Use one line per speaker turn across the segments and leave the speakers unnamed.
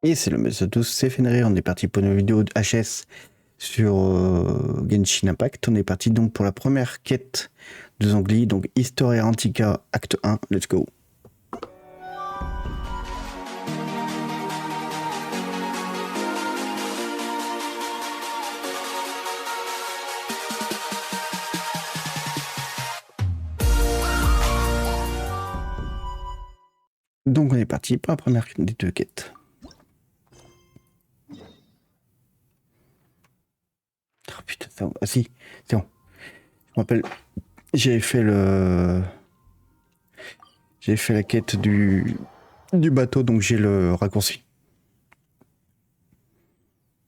Et c'est le monsieur tous, c'est Fenrir, on est parti pour une vidéo de HS sur Genshin Impact. On est parti donc pour la première quête de ZHONGLI, donc HISTORIA ANTIQUA acte 1, let's go. Donc on est parti pour la première des deux quêtes. Oh putain, c'est bon. Ah si, c'est bon. Je me rappelle, j'ai fait la quête du bateau, donc j'ai le raccourci.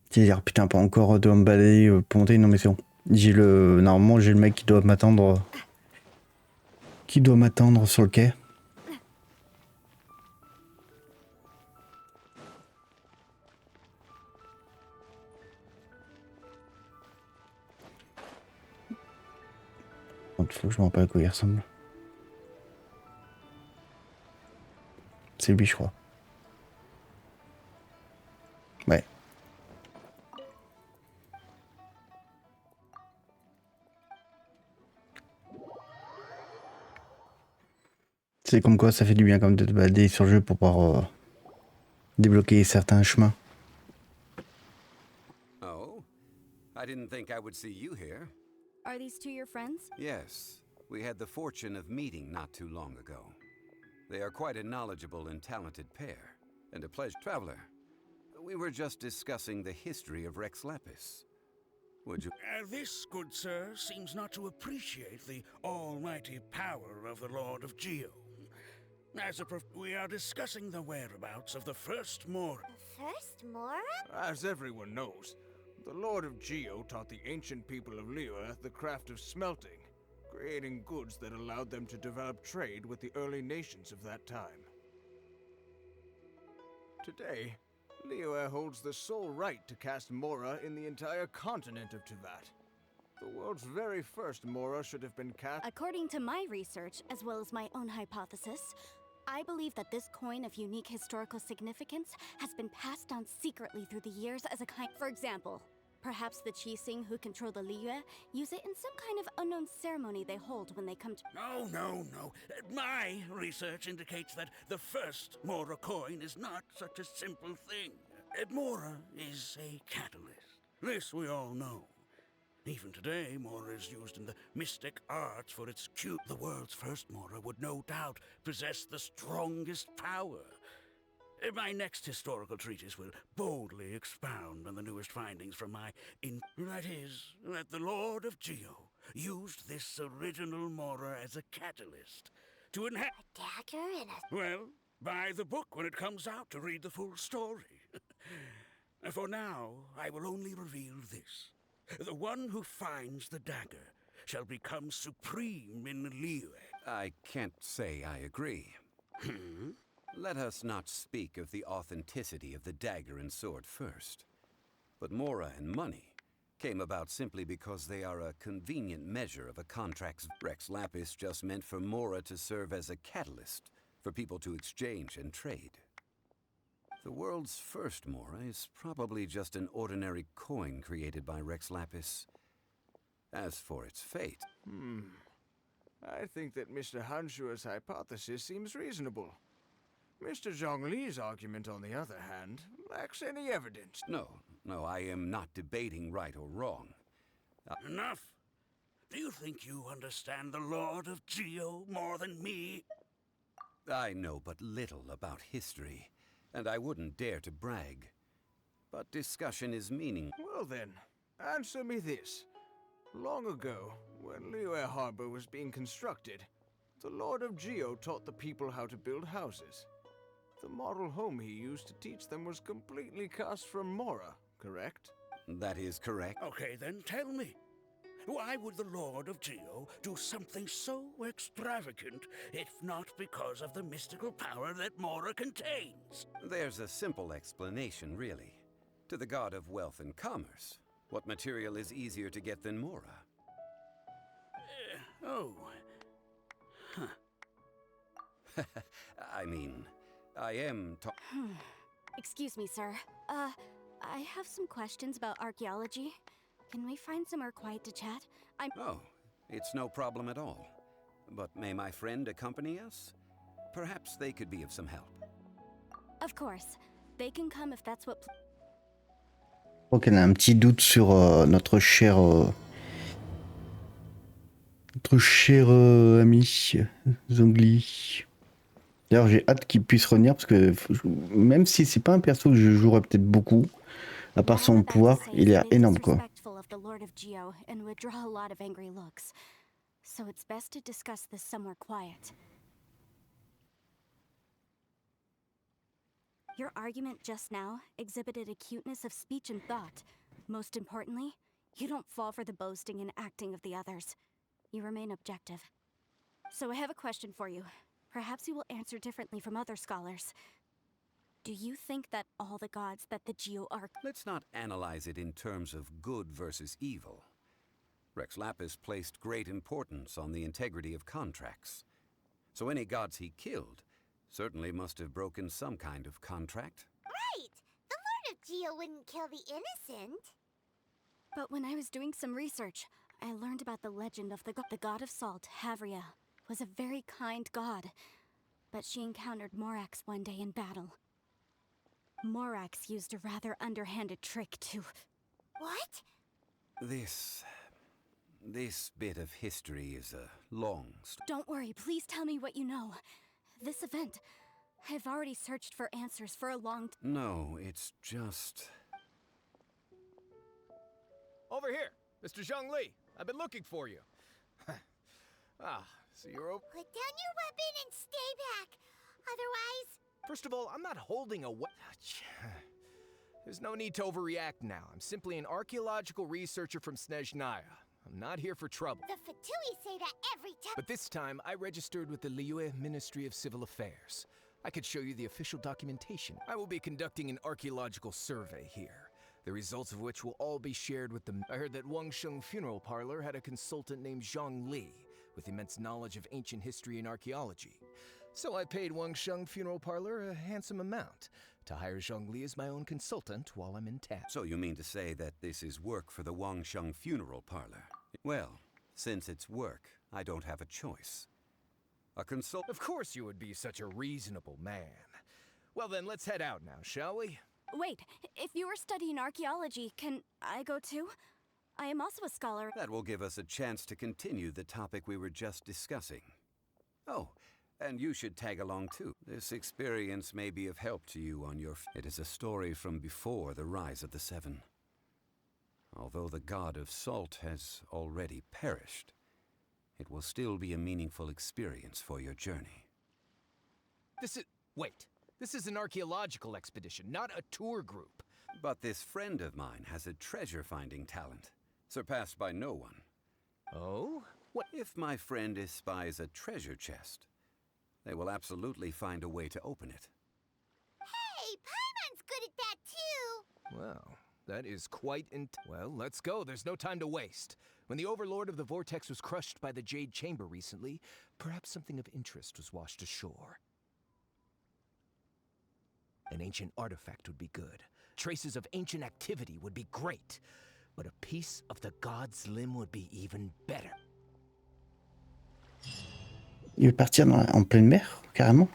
C'est-à-dire, putain, pas encore de me balader pour monter, non mais c'est bon. Normalement, j'ai le mec qui doit m'attendre sur le quai. Il faut que je me rappelle à quoi il ressemble. C'est lui, je crois. Ouais. C'est comme quoi ça fait du bien comme de te balader sur le jeu pour pouvoir débloquer certains chemins.
Oh, I didn't think I would see you here.
Are these two your friends?
Yes, we had the fortune of meeting not too long ago. They are quite a knowledgeable and talented pair, and a pleasure traveler. We were just discussing the history of Rex Lapis. Would you...
This, good sir, seems not to appreciate the almighty power of the Lord of Geo. We are discussing the whereabouts of the first Mora.
The first Mora?
As everyone knows, the Lord of Geo taught the ancient people of Liyue the craft of smelting, creating goods that allowed them to develop trade with the early nations of that time. Today, Liyue holds the sole right to cast Mora in the entire continent of Teyvat. The world's very first Mora should have been cast...
According to my research, as well as my own hypothesis, I believe that this coin of unique historical significance has been passed down secretly through the years as a kind... For example, perhaps the Qixing who control the Liyue use it in some kind of unknown ceremony they hold when they come to...
No. My research indicates that the first Mora coin is not such a simple thing. Mora is a catalyst. This we all know. Even today, Mora is used in the mystic arts for its cute. The world's first Mora would no doubt possess the strongest power. My next historical treatise will boldly expound on the newest findings from that is, that the Lord of Geo used this original Mora as a catalyst to enhance...
A dagger and a...
Well, buy the book when it comes out to read the full story. For now, I will only reveal this. The one who finds the dagger shall become supreme in Liyue.
I can't say I agree. Let us not speak of the authenticity of the dagger and sword first. But Mora and money came about simply because they are a convenient measure of a contract's... Rex Lapis just meant for Mora to serve as a catalyst for people to exchange and trade. The world's first Mora is probably just an ordinary coin created by Rex Lapis. As for its fate...
I think that Mr. Hanshua's hypothesis seems reasonable. Mr. Zhongli's argument, on the other hand, lacks any evidence.
No, I am not debating right or wrong.
Enough! Do you think you understand the Lord of Geo more than me?
I know but little about history, and I wouldn't dare to brag. But discussion is meaning...
Well then, answer me this. Long ago, when Liyue Harbor was being constructed, the Lord of Geo taught the people how to build houses. The model home he used to teach them was completely cast from Mora, correct?
That is correct.
Okay, then tell me. Why would the Lord of Geo do something so extravagant, if not because of the mystical power that Mora contains?
There's a simple explanation, really. To the god of wealth and commerce, what material is easier to get than Mora? I mean, I am
Excuse me, sir. I have some questions about archaeology. Can we find somewhere quiet to chat?
Oh, it's no problem at all. But may my friend accompany us? Perhaps they could be of some help.
Of course. They can come if that's what...
Je crois qu'elle a un petit doute sur notre cher ami ZHONGLI. D'ailleurs, j'ai hâte qu'il puisse revenir parce que même si c'est pas un perso que je jouerais peut-être beaucoup, à part son pouvoir, il est énorme quoi.
Of the Lord of Geo and would draw a lot of angry looks. So it's best to discuss this somewhere quiet. Your argument just now exhibited acuteness of speech and thought. Most importantly, you don't fall for the boasting and acting of the others. You remain objective. So I have a question for you. Perhaps you will answer differently from other scholars. Do you think that all the gods that the Geo are...
Let's not analyze it in terms of good versus evil. Rex Lapis placed great importance on the integrity of contracts. So any gods he killed certainly must have broken some kind of contract.
Right! The Lord of Geo wouldn't kill the innocent.
But when I was doing some research, I learned about the legend of the god of salt, Havria, was a very kind god. But she encountered Morax one day in battle. Morax used a rather underhanded trick to...
What?
This bit of history is a long story.
Don't worry, please tell me what you know. This event, I've already searched for answers for a long time.
No, it's just...
Over here, Mr. Zhongli. I've been looking for you. So you're over.
Put down your weapon and stay back. Otherwise...
First of all, I'm not holding a There's no need to overreact now. I'm simply an archaeological researcher from Snezhnaya. I'm not here for trouble.
The Fatui say that every time.
But this time, I registered with the Liyue Ministry of Civil Affairs. I could show you the official documentation. I will be conducting an archaeological survey here, the results of which will all be shared with the... I heard that Wangsheng Funeral Parlor had a consultant named Zhongli, with immense knowledge of ancient history and archaeology. So I paid Wangsheng Funeral Parlor a handsome amount to hire Zhongli as my own consultant while I'm in town.
So you mean to say that this is work for the Wangsheng Funeral Parlor? Well, since it's work, I don't have a choice. A consult...
Of course you would be such a reasonable man. Well then, let's head out now, shall we?
Wait, if you were studying archaeology, can I go too? I am also a scholar.
That will give us a chance to continue the topic we were just discussing. Oh, and you should tag along too. This experience may be of help to you on your... It is a story from before the rise of the Seven. Although the god of salt has already perished, it will still be a meaningful experience for your journey.
Wait. This is an archaeological expedition, not a tour group.
But this friend of mine has a treasure-finding talent, surpassed by no one.
Oh? What?
If my friend espies a treasure chest, they will absolutely find a way to open it.
Hey, Paimon's good at that too.
Well, that is quite Well, let's go. There's no time to waste. When the Overlord of the Vortex was crushed by the Jade Chamber recently, perhaps something of interest was washed ashore. An ancient artifact would be good. Traces of ancient activity would be great. But a piece of the god's limb would be even better.
Il veut partir en pleine mer, carrément.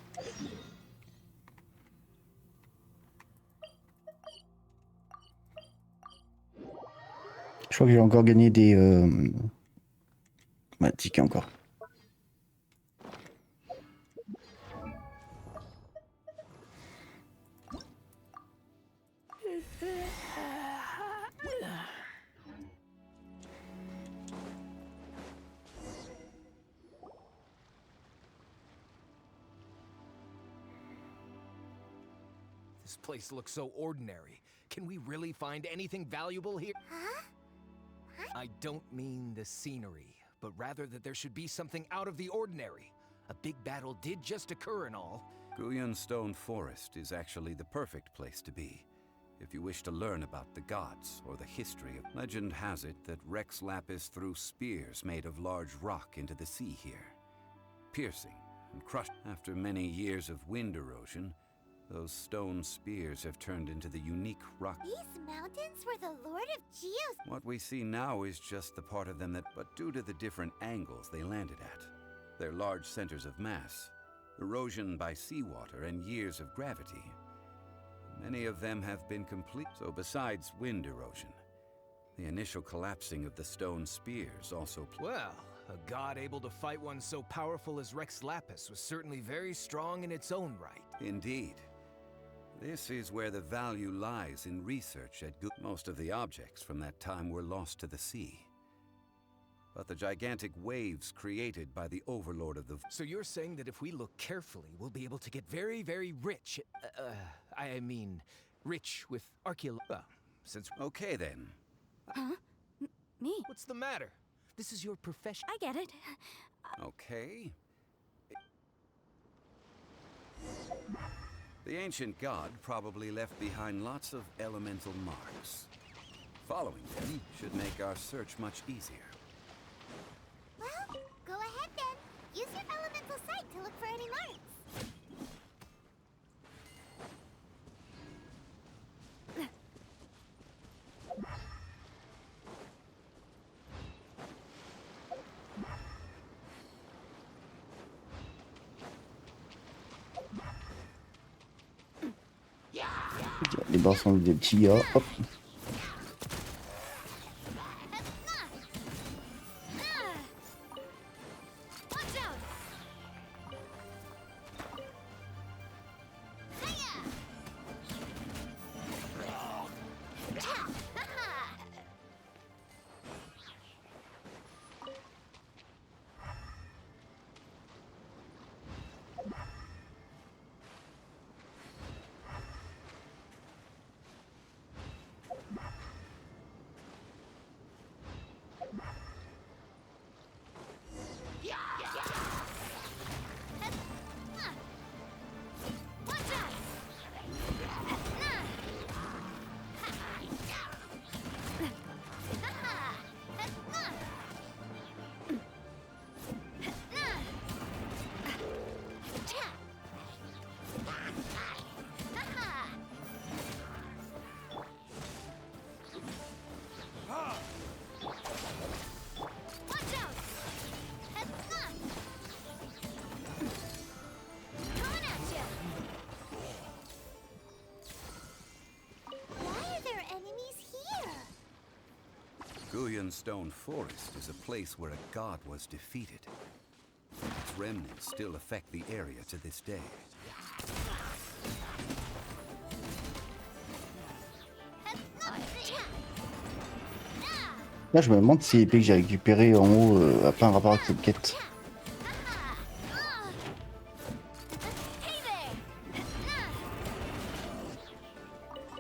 Je crois que j'ai encore gagné des tickets encore.
This place looks so ordinary. Can we really find anything valuable here?
Huh?
I don't mean the scenery, but rather that there should be something out of the ordinary. A big battle did just occur and all.
Guyan Stone Forest is actually the perfect place to be, if you wish to learn about the gods or the history of... Legend has it that Rex Lapis threw spears made of large rock into the sea here, piercing and crushed. After many years of wind erosion, Those stone spears have turned into the unique rock.
These mountains were the Lord of Geo's.
What we see now is just the part of them that, but due to the different angles they landed at, they're large centers of mass, erosion by seawater and years of gravity. Many of them have been complete. So besides wind erosion, the initial collapsing of the stone spears also
Well, a god able to fight one so powerful as Rex Lapis was certainly very strong in its own right.
Indeed. This is where the value lies in research at Most of the objects from that time were lost to the sea. But the gigantic waves created by the overlord of the...
So you're saying that if we look carefully, we'll be able to get very, very rich. I mean, rich with archaeology. Since...
Okay then.
Huh? Me?
What's the matter? This is your profession.
I get it.
Okay. The ancient god probably left behind lots of elemental marks. Following them should make our search much easier.
Well, go ahead then. Use your elemental sight to look for any marks.
Les bords sont des petits gars. Hop.
Stone Forest is a place where a god was defeated. Its remnants still affect the area to this day.
Là, je me demande si l'épée que j'ai récupérée en haut a pas un rapport avec cette quête.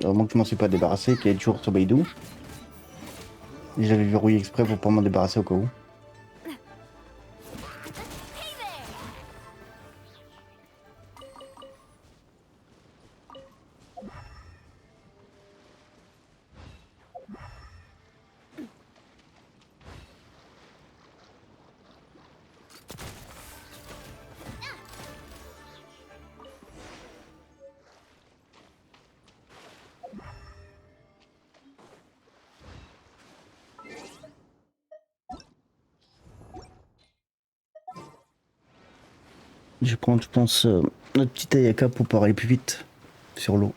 Au moins que je m'en suis pas débarrassé, qu'elle est toujours sur Beidou. Et j'avais verrouillé exprès pour pas m'en débarrasser au cas où. Je vais prendre, je pense, notre petit Ayaka pour pouvoir aller plus vite sur l'eau.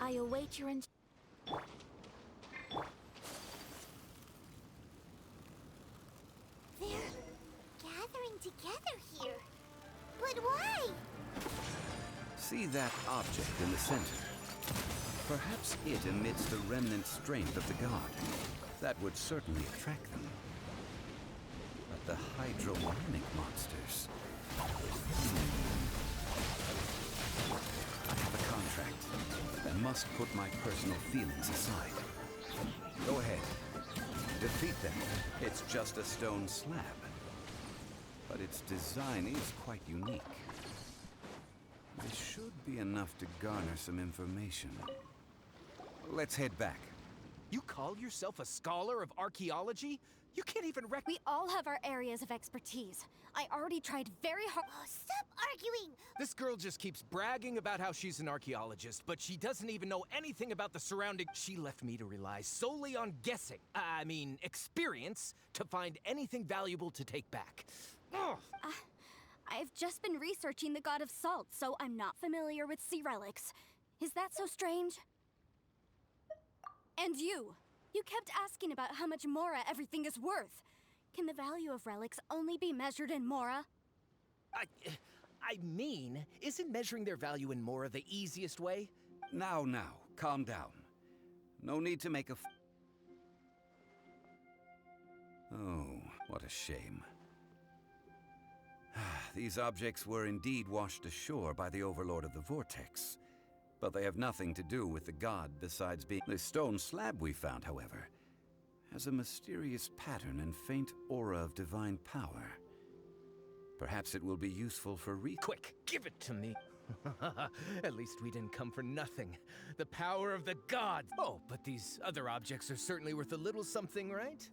I await your
They're gathering together here. But why?
See that object in the center? Perhaps it emits the remnant strength of the god. That would certainly attract them. But the hydromorphic monsters... I have a contract. I must put my personal feelings aside. Go ahead. Defeat them. It's just a stone slab. But its design is quite unique. This should be enough to garner some information. Let's head back.
You call yourself a scholar of archaeology? You can't even
We all have our areas of expertise. I already tried very hard.
Oh, stop arguing!
This girl just keeps bragging about how she's an archaeologist, but she doesn't even know anything about the surrounding. She left me to rely solely on guessing, experience, to find anything valuable to take back. Ugh.
I've just been researching the god of salt, so I'm not familiar with sea relics. Is that so strange? And you kept asking about how much Mora everything is worth. Can the value of relics only be measured in Mora?
I mean, isn't measuring their value in Mora the easiest way?
Now, calm down. No need to make a Oh, what a shame. These objects were indeed washed ashore by the Overlord of the Vortex. But they have nothing to do with the god besides being... The stone slab we found, however, has a mysterious pattern and faint aura of divine power. Perhaps it will be useful for
Quick, give it to me. At least we didn't come for nothing. The power of the gods. Oh, but these other objects are certainly worth a little something, right?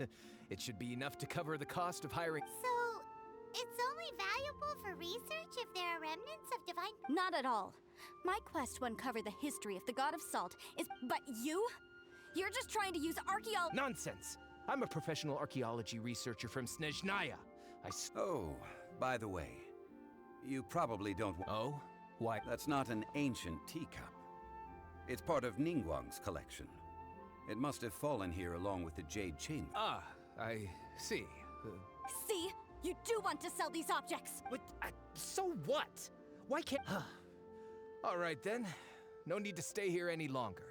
It should be enough to cover the cost of hiring...
So, it's only valuable for research if there are remnants of divine...
Not at all. My quest to uncover the history of the god of salt is... But you? You're just trying to use archaeology...
Nonsense! I'm a professional archaeology researcher from Snezhnaya.
Oh, by the way, you probably don't...
Oh? Why?
That's not an ancient teacup. It's part of Ningguang's collection. It must have fallen here along with the Jade Chamber.
Ah, I see.
See? You do want to sell these objects!
But, so what? Why can't... All right then. No need to stay here any longer.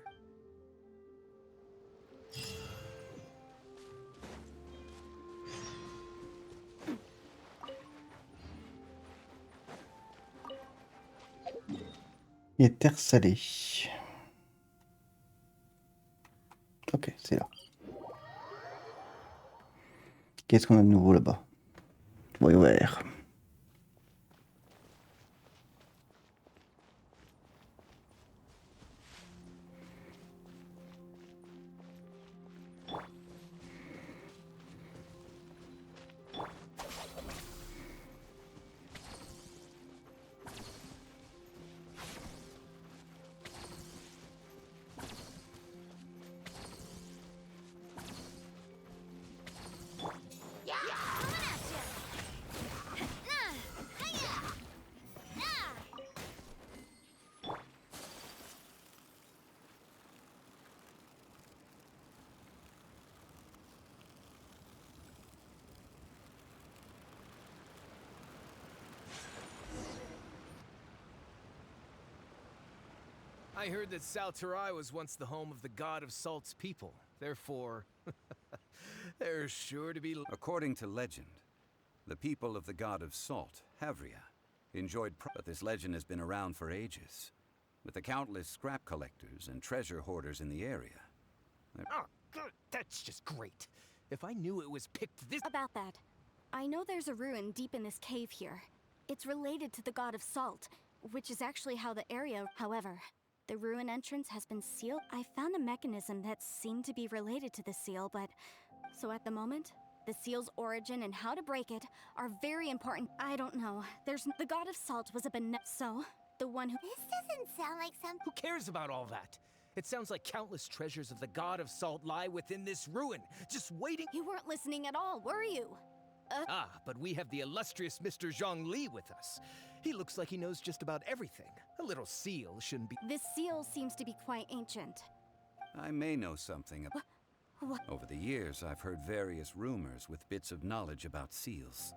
Et terre salée. Ok, c'est là. Qu'est-ce qu'on a de nouveau là-bas? Voyons vert.
I heard that Salterai was once the home of the god of salt's people. Therefore, there's sure to be...
According to legend, the people of the god of salt, Havria, enjoyed... But this legend has been around for ages, with the countless scrap collectors and treasure hoarders in the area.
Oh, good. That's just great. If I knew it was picked this...
About that, I know there's a ruin deep in this cave here. It's related to the god of salt, which is actually how the area... However, the ruin entrance has been sealed. I found a mechanism that seemed to be related to the seal, but... So at the moment, the seal's origin and how to break it are very important. I don't know. The god of salt was a so the one who...
This doesn't sound like something...
Who cares about all that? It sounds like countless treasures of the god of salt lie within this ruin, just waiting...
You weren't listening at all, were you?
But we have the illustrious Mr. Zhongli with us. He looks like he knows just about everything. A little seal shouldn't be...
This seal seems to be quite ancient.
I may know something about...
What?
Over the years, I've heard various rumors with bits of knowledge about seals.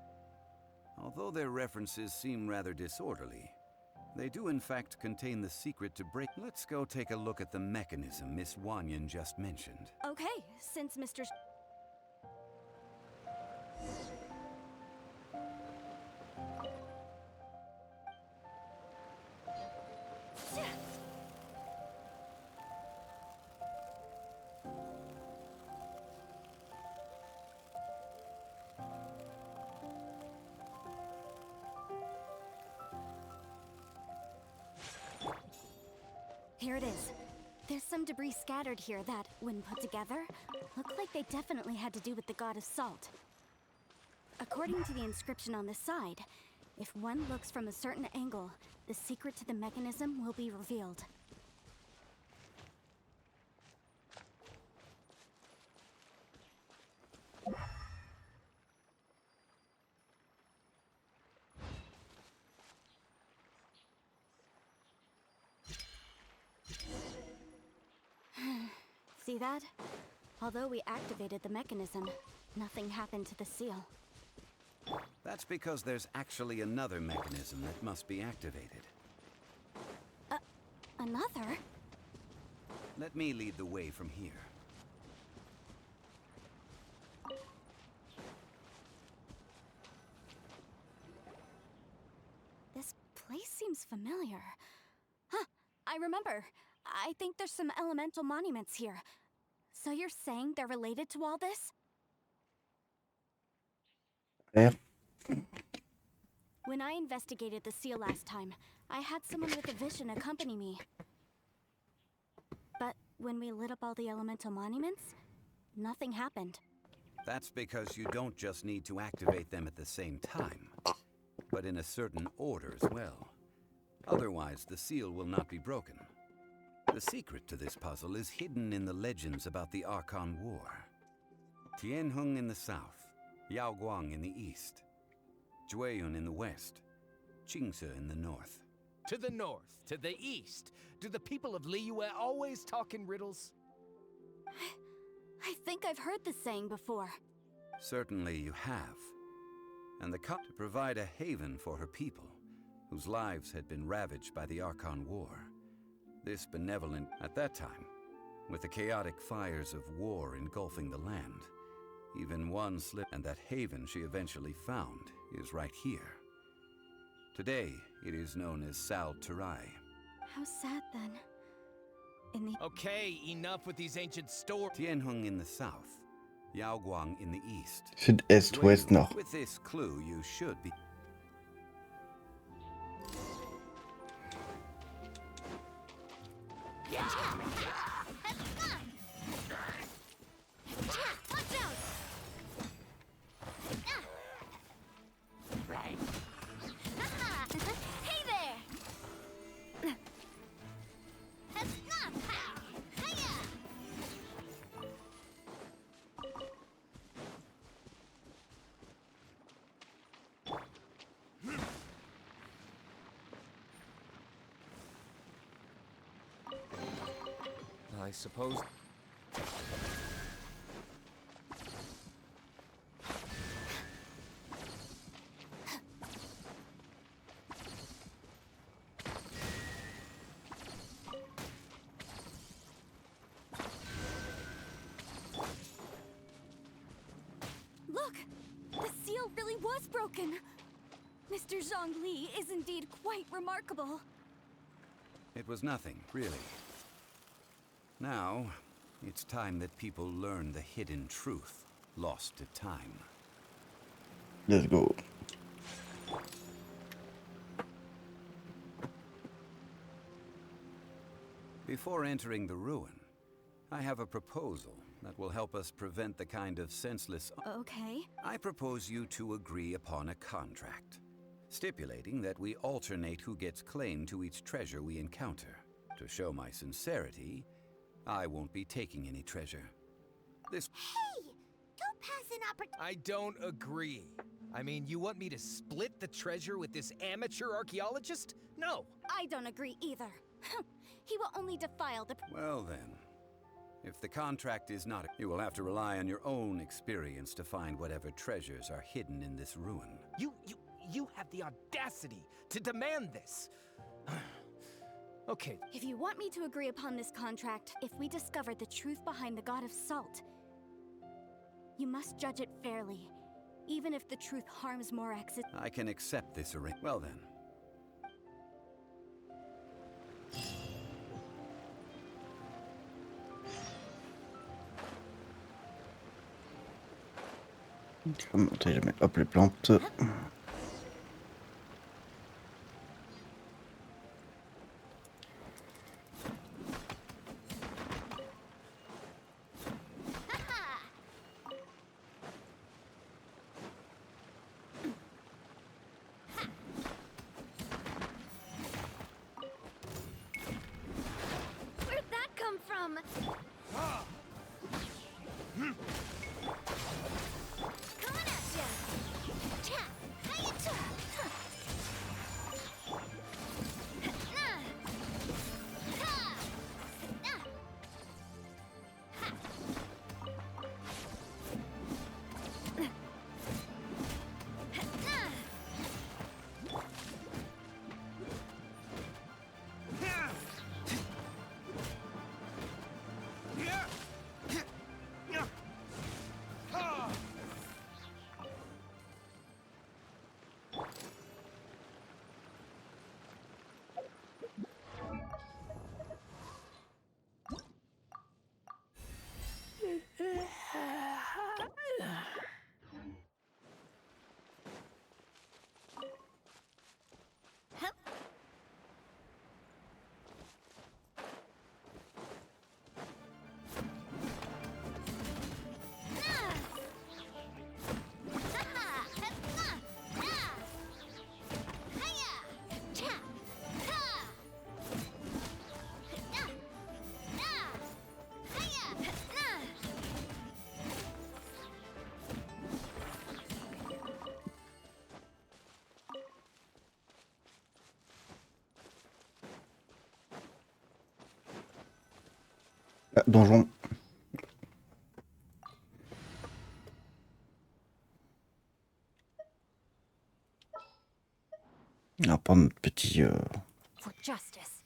Although their references seem rather disorderly, they do in fact contain the secret to break... Let's go take a look at the mechanism Miss Wanyan just mentioned.
Okay, since Mr. Here it is. There's some debris scattered here that, when put together, look like they definitely had to do with the god of salt. According to the inscription on the side, if one looks from a certain angle, the secret to the mechanism will be revealed. See that? Although we activated the mechanism, nothing happened to the seal.
That's because there's actually another mechanism that must be activated.
Another?
Let me lead the way from here.
This place seems familiar. Huh, I remember. I think there's some elemental monuments here. So you're saying they're related to all this?
Yeah.
When I investigated the seal last time, I had someone with a vision accompany me. But when we lit up all the elemental monuments, nothing happened.
That's because you don't just need to activate them at the same time, but in a certain order as well. Otherwise, the seal will not be broken. The secret to this puzzle is hidden in the legends about the Archon War. Tianheng in the south, Yaoguang in the east, Jueyun in the west, Qingse in the north.
To the north, to the east. Do the people of Liyue always talk in riddles?
I think I've heard this saying before.
Certainly you have. And the cut to provide a haven for her people, whose lives had been ravaged by the Archon War. This benevolent, at that time, with the chaotic fires of war engulfing the land, even one slip, and that haven she eventually found is right here. Today, it is known as Sal Turai.
How sad then. In the
Okay, enough with these ancient stories.
Tianheng in the south, Yaoguang in the east.
Sud, Est, Ouest, Nord.
With this clue, you should be...
Hey there!
I suppose.
Look! The seal really was broken! Mr. Zhongli is indeed quite remarkable.
It was nothing, really. Now, it's time that people learn the hidden truth lost to time.
Let's go.
Before entering the ruin, I have a proposal that will help us prevent the kind of senseless...
Okay.
I propose you to agree upon a contract, stipulating that we alternate who gets claim to each treasure we encounter. To show my sincerity, I won't be taking any treasure. This...
Hey! Don't pass an opportunity.
I don't agree. I mean, you want me to split the treasure with this amateur archaeologist? No.
I don't agree either. He will only defile the...
Well then, if the contract is not... You will have to rely on your own experience to find whatever treasures are hidden in this ruin.
You have the audacity to demand this. Okay.
If you want me to agree upon this contract, if we discover the truth behind the god of salt, you must judge it fairly, even if the truth harms Morax.
I can accept this arrangement. Well then.
On sait jamais. Hop, les plantes. Ah, donjon. On va prendre notre petit...
For justice.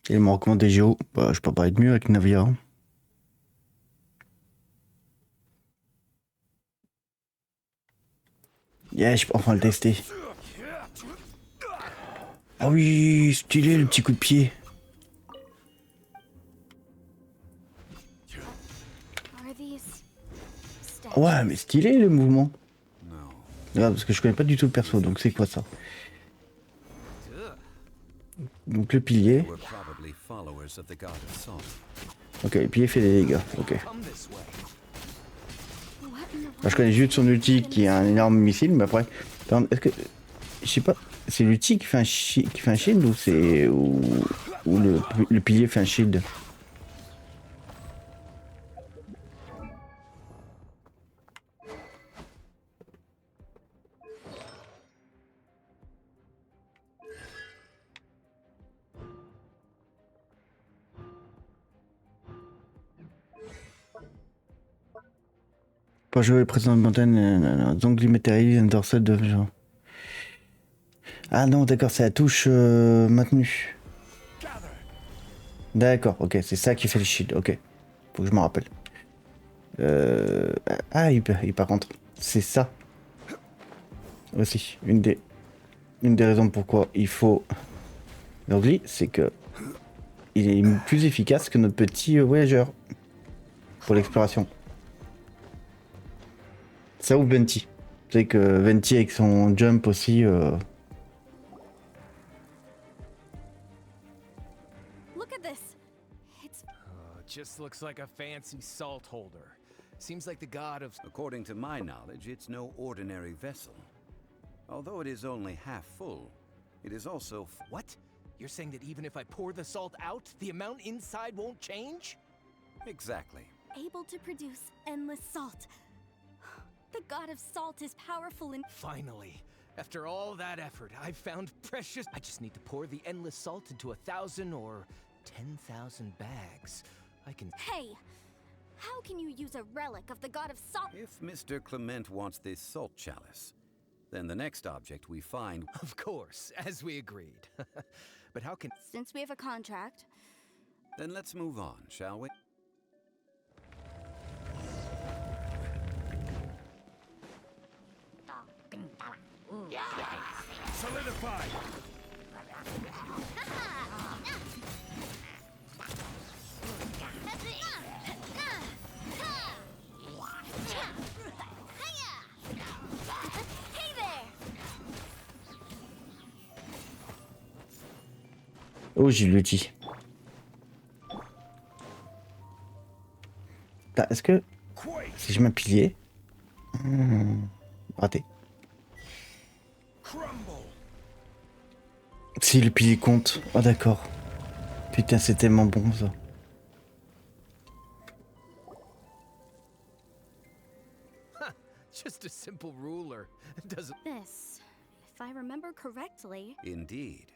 Il me recommande des géos. Bah, je peux pas être mieux avec Navia. Hein. Yeah, je peux enfin le tester. Ah oui, stylé le petit coup de pied.
Are these
Ouais, mais stylé le mouvement.
No.
Ah, parce que je connais pas du tout le perso, donc c'est quoi ça? Donc le pilier.
We're probably followers of the god of salt.
Ok, le pilier fait des dégâts. Ok.
Come this way.
Alors, je connais juste son ulti qui est un énorme missile, mais après, par exemple, est-ce que, je sais pas, c'est l'ulti qui fait un shield ou c'est ou le pilier fait un shield? Pas jouer président de montagne, Zhongli matérialise un dorsal de genre. Ah non, d'accord, c'est la touche maintenue. D'accord, ok, c'est ça qui fait le shield, ok. Faut que je m'en rappelle. Ah, par contre, c'est ça. Aussi, une des raisons pourquoi il faut Zhongli, c'est que il est plus efficace que notre petit voyageur pour l'exploration. Ça ou Venti. Tu sais que Venti avec son jump aussi.
Look at this. It's
It just looks like a fancy salt holder. Seems like the god of...
According to my knowledge, it's no ordinary vessel. Although it is only half full, it is also...
What? You're saying that even if I pour the salt out, the amount inside won't change?
Exactly.
able to produce endless salt. The god of salt is powerful and...
Finally. After all that effort, I've found precious... I just need to pour the endless salt into 1,000 or 10,000 bags. I can...
Hey! How can you use a relic of the god of salt?
If Mr. Clement wants this salt chalice, then the next object we find...
Of course, as we agreed. But how can...
Since we have a contract...
Then let's move on, shall we?
Solidify!
Hey there!
Oh, j'ai le dit. Est-ce que si je mets un pilier, raté. Si le pilier compte, oh d'accord. Putain, c'est tellement bon ça.
Just a simple ruler. Doesn't...
This, if I remember correctly...
Indeed.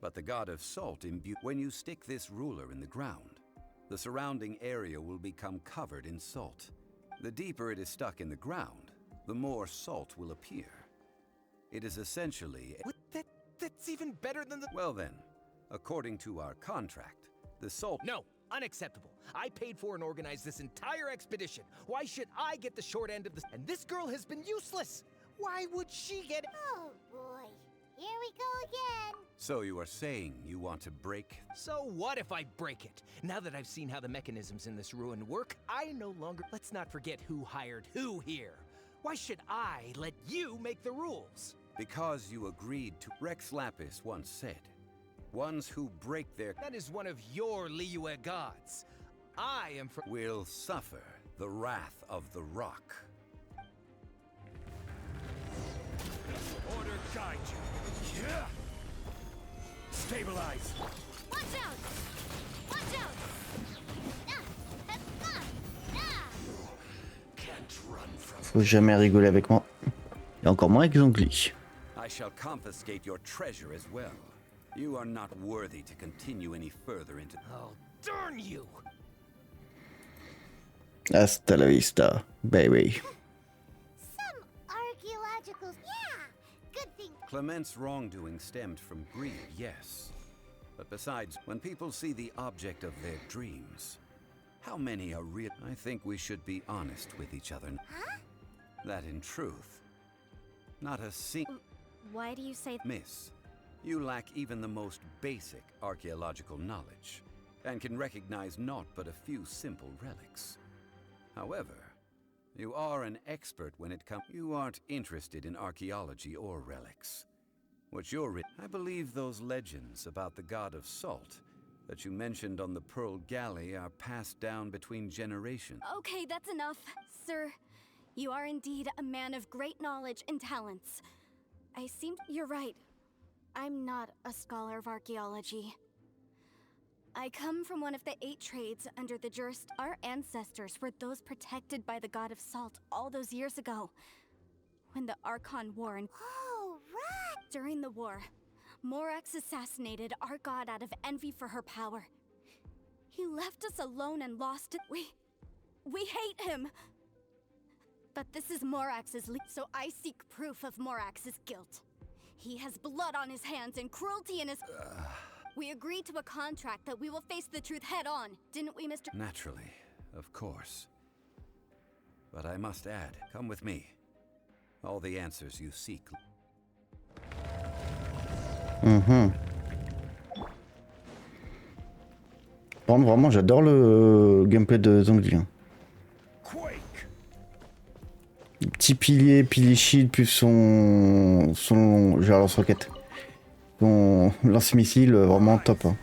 But the god of salt imbued... When you stick this ruler in the ground, the surrounding area will become covered in salt. The deeper it is stuck in the ground, the more salt will appear. It is essentially...
What? That's even better than the...
Well then, according to our contract, the salt...
No, unacceptable. I paid for and organized this entire expedition. Why should I get the short end of this? And this girl has been useless. Why would she get...
Oh boy, here we go again.
So you are saying you want to break...
So what if I break it? Now that I've seen how the mechanisms in this ruin work, I no longer... Let's not forget who hired who here. Why should I let you make the rules?
Because you agreed to... Rex Lapis once said, ones who break their...
That is one of your Liyue gods. I am for...
will suffer the wrath of the rock.
Order guide you. Yeah. Stabilize.
Watch out! Watch out!
Can't run from...
Faut jamais rigoler avec moi. Et encore moins avec Zhongli.
I shall confiscate your treasure as well. You are not worthy to continue any further into...
Oh, darn you!
Hasta la vista, baby.
Some archaeological... Yeah! Good thing...
Clement's wrongdoing stemmed from greed, yes. But besides, when people see the object of their dreams, how many are real? I think we should be honest with each other.
Huh?
That in truth, not a single...
Why do you say
Miss, you lack even the most basic archaeological knowledge, and can recognize naught but a few simple relics. However, you are an expert when it comes... You aren't interested in archaeology or relics. What you're... I believe those legends about the god of salt that you mentioned on the Pearl Galley are passed down between generations.
Okay, that's enough, sir. You are indeed a man of great knowledge and talents. You're right. I'm not a scholar of archaeology. I come from one of the 8 trades under the Our ancestors were those protected by the god of salt all those years ago, when the Archon War and...
Oh, right!
During the war, Morax assassinated our god out of envy for her power. He left us alone and lost it. We hate him! But this is Morax's so I seek proof of Morax's guilt. He has blood on his hands and cruelty in his... We agreed to a contract that we will face the truth head on, didn't we, Mr.
Naturally, of course. But I must add, come with me. All the answers you seek.
Par contre, vraiment, j'adore le gameplay de ZHONGLI. Hein. Petit pilier shield, plus son genre lance-roquette. Son lance-missile, vraiment top. Hein.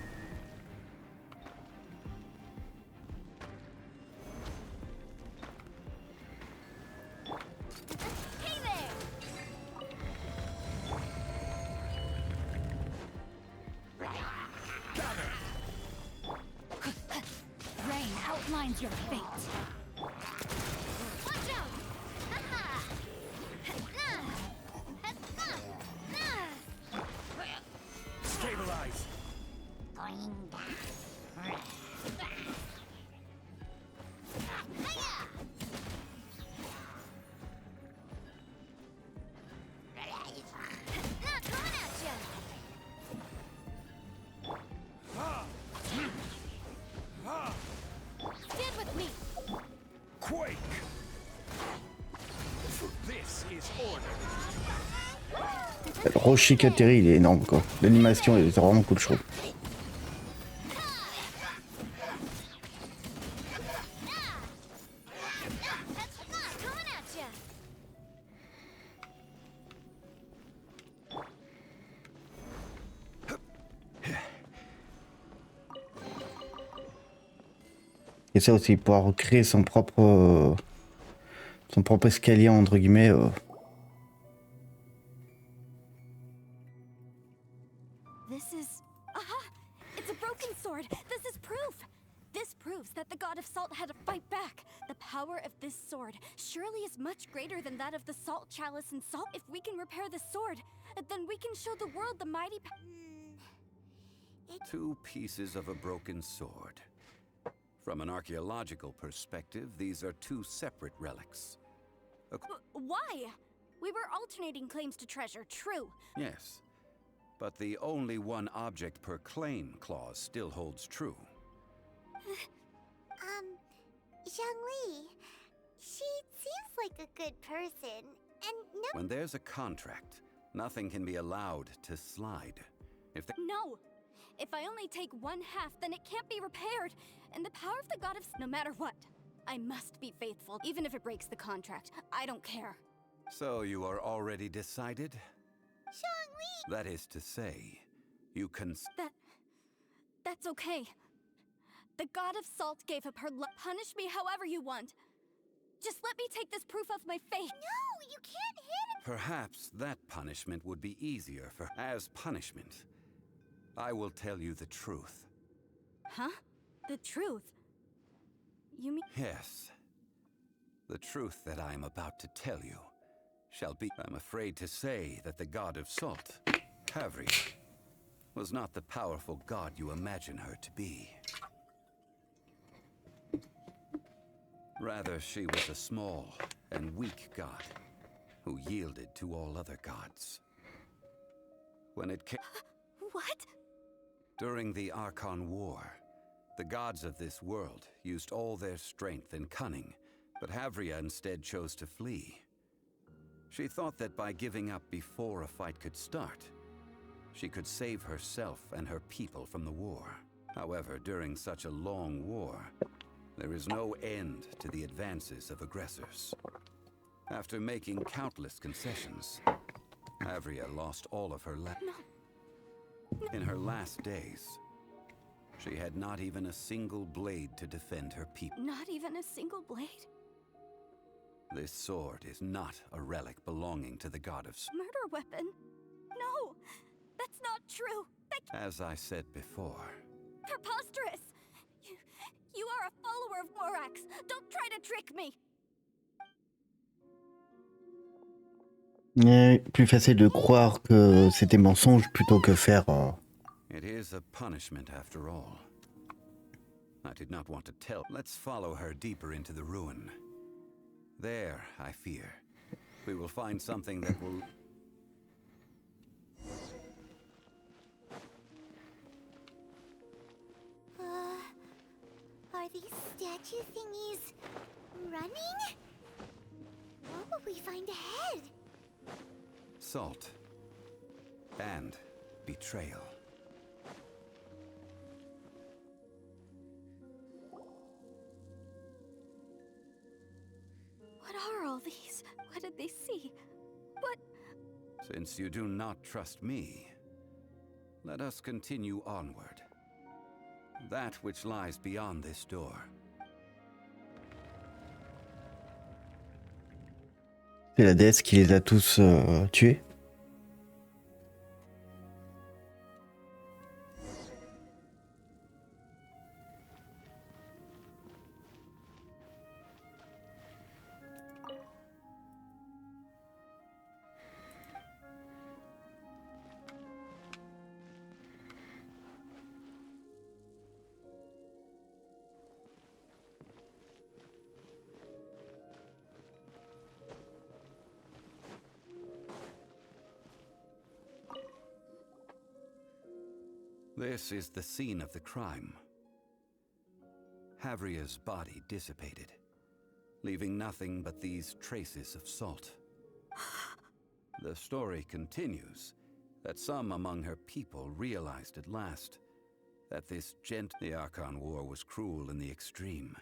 Le rocher qui atterrit, il est énorme quoi. L'animation est vraiment cool, je trouve. Et ça aussi, pouvoir créer son propre escalier entre guillemets.
This is... Aha! It's a broken sword! This is proof! This proves that the god of salt had to fight back. The power of this sword surely is much greater than that of the salt chalice and salt. If we can repair the sword, then we can show the world the mighty...
2 pieces of a broken sword. From an archaeological perspective, these are 2 separate relics.
Why? We were alternating claims to treasure, true.
Yes, but the only one object per claim clause still holds true.
Zhongli, she seems like a good person, and no...
When there's a contract, nothing can be allowed to slide.
No! If I only take 1/2, then it can't be repaired. And the power of the god of... No matter what, I must be faithful, even if it breaks the contract. I don't care.
So you are already decided?
Zhongli!
That is to say, you can...
That's okay. The god of salt gave up her love. Punish me however you want. Just let me take this proof of my faith.
No, you can't hit him!
Perhaps that punishment would be easier for... As punishment, I will tell you the truth.
Huh? The truth? You mean...
Yes. The truth that I am about to tell you shall be... I'm afraid to say that the god of salt, Havri, was not the powerful god you imagine her to be. Rather, she was a small and weak god who yielded to all other gods. When it came...
What?
During the Archon War, the gods of this world used all their strength and cunning, but Havria instead chose to flee. She thought that by giving up before a fight could start, she could save herself and her people from the war. However, during such a long war, there is no end to the advances of aggressors. After making countless concessions, Havria lost all of her In her last days, she had not even a single blade to defend her people.
Not even a single blade?
This sword is not a relic belonging to the god of...
Murder weapon? No! That's not true!
As I said before...
Preposterous! You are a follower of Morax! Don't try to trick me!
Plus facile de croire que c'était mensonge plutôt que faire...
It is a punishment after all. I did not want to tell. Let's follow her deeper into the ruin. There, I fear, we will find something that will...
Are these statue thingies running? What will we find ahead?
Salt. And betrayal.
What are all these? What did they see? What?
Since you do not trust me, let us continue onward. That which lies beyond this door.
C'est la déesse qui les a tous tués.
This is the scene of the crime. Havria's body dissipated, leaving nothing but these traces of salt. The story continues that some among her people realized at last that the Archon War was cruel in the extreme.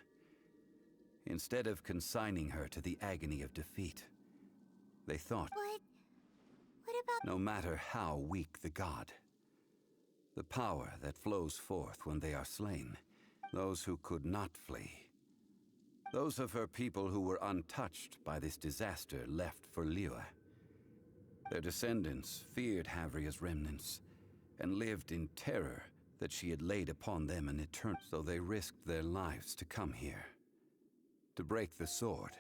Instead of consigning her to the agony of defeat, they thought,
What about...
no matter how weak the god, the power that flows forth when they are slain, those who could not flee, those of her people who were untouched by this disaster left for Liyue. Their descendants feared Havria's remnants and lived in terror that she had laid upon them an eternal. So they risked their lives to come here, to break the sword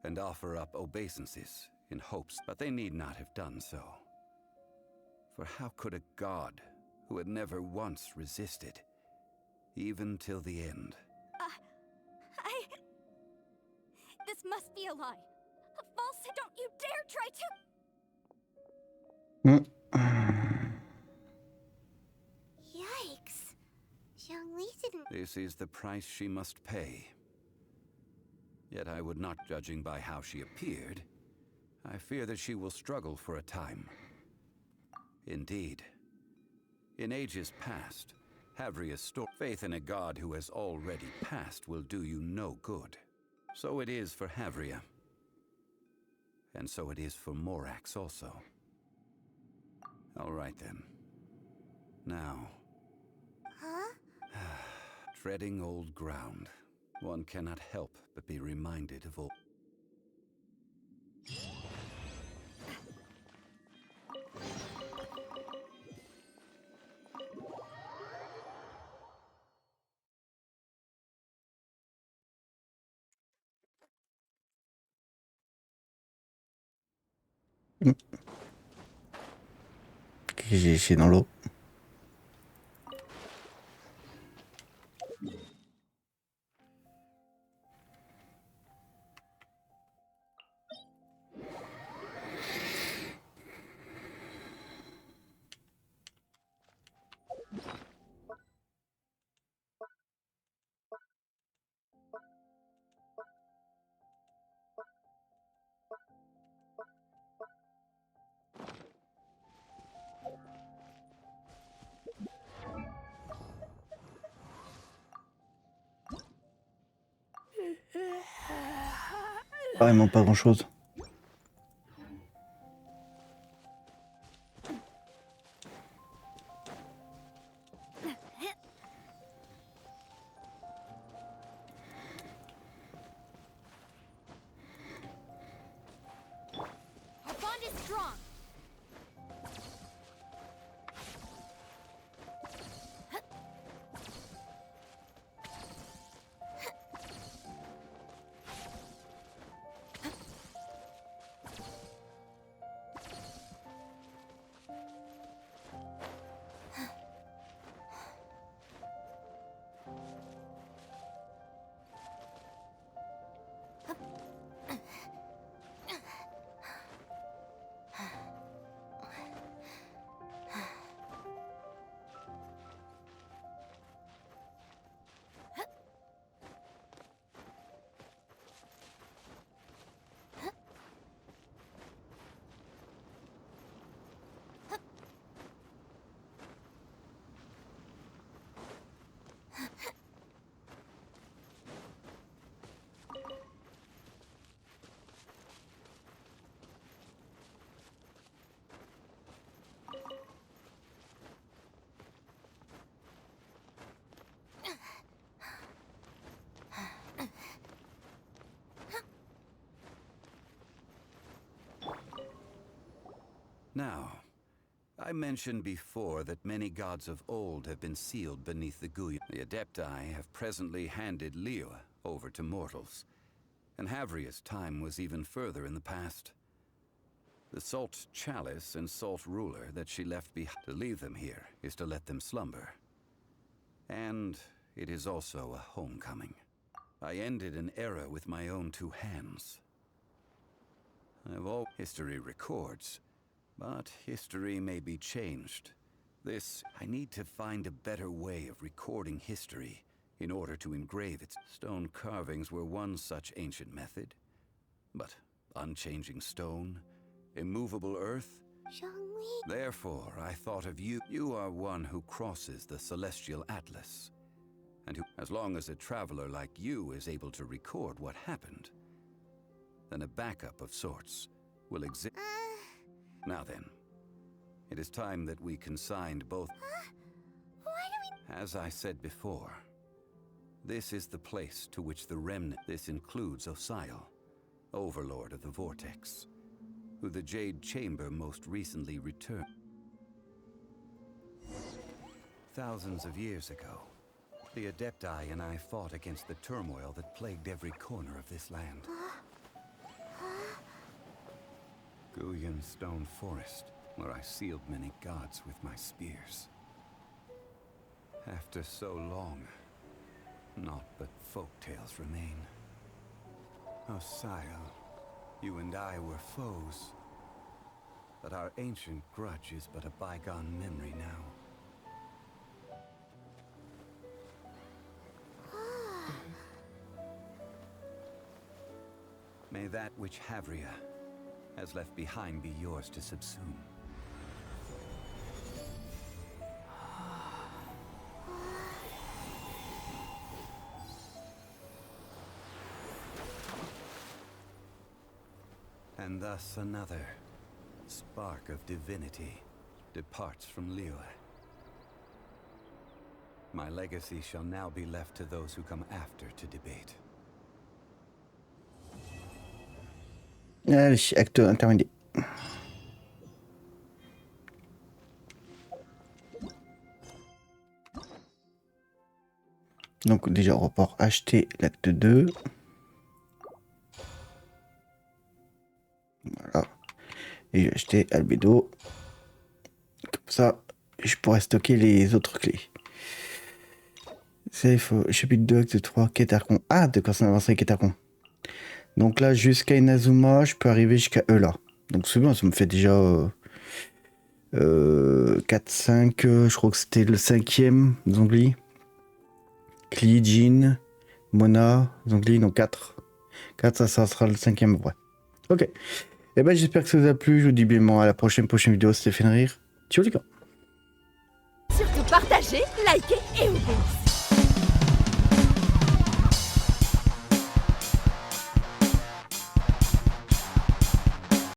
and offer up obeisances in hopes, but they need not have done so. For how could a god who had never once resisted, even till the end?
This must be a lie. A false... Don't you dare try to...
Yikes. Zhongli didn't...
This is the price she must pay. Yet I would not, judging by how she appeared, I fear that she will struggle for a time. Indeed. In ages past, Havria's faith in a god who has already passed will do you no good. So it is for Havria. And so it is for Morax also. All right then. Now...
Huh?
Treading old ground. One cannot help but be reminded of old...
J'ai laissé dans l'eau. Vraiment pas grand chose.
Our bond is strong.
Now, I mentioned before that many gods of old have been sealed beneath the Guyan. The Adepti have presently handed Liyue over to mortals, and Havria's time was even further in the past. The Salt Chalice and Salt Ruler that she left behind to leave them here is to let them slumber. And it is also a homecoming. I ended an era with my own two hands. I've all history records. But history may be changed. I need to find a better way of recording history in order to engrave its stone carvings were one such ancient method. But unchanging stone, immovable earth.
Zhongli.
Therefore, I thought of you. You are one who crosses the celestial atlas, and who, as long as a traveler like you is able to record what happened, then a backup of sorts will exist. Now then, it is time that we consigned both.
Why do we...
As I said before, this is the place to which the remnant. This includes Osial, overlord of the Vortex, who the Jade Chamber most recently returned. Thousands of years ago, the Adepti and I fought against the turmoil that plagued every corner of this land. Guyan Stone Forest, where I sealed many gods with my spears. After so long, naught but folk tales remain. Osial, you and I were foes, but our ancient grudge is but a bygone memory now. May that which Havria has left behind be yours to subsume. And thus another spark of divinity departs from Liyue. My legacy shall now be left to those who come after to debate.
Allez, acte intermédiaire. Donc déjà, on va pouvoir acheter l'acte 2. Voilà. Et j'ai acheté Albedo. Comme ça, je pourrais stocker les autres clés. Safe, chapitre 2, acte 3, Ketarkon. Ah, d'accord, ça avance avec Ketarkon. Donc là, jusqu'à Inazuma, je peux arriver jusqu'à eux là. Donc c'est bien, ça me fait déjà 4, 5, je crois que c'était le 5e, Zhongli. Kli, Jin, Mona, Zhongli, donc 4. 4, ça sera le 5e, ouais. Ok. Et ben j'espère que ça vous a plu, je vous dis bien à la prochaine vidéo, c'était Fenrir. Ciao les gars.
Surtout partagez, likez et oubliez.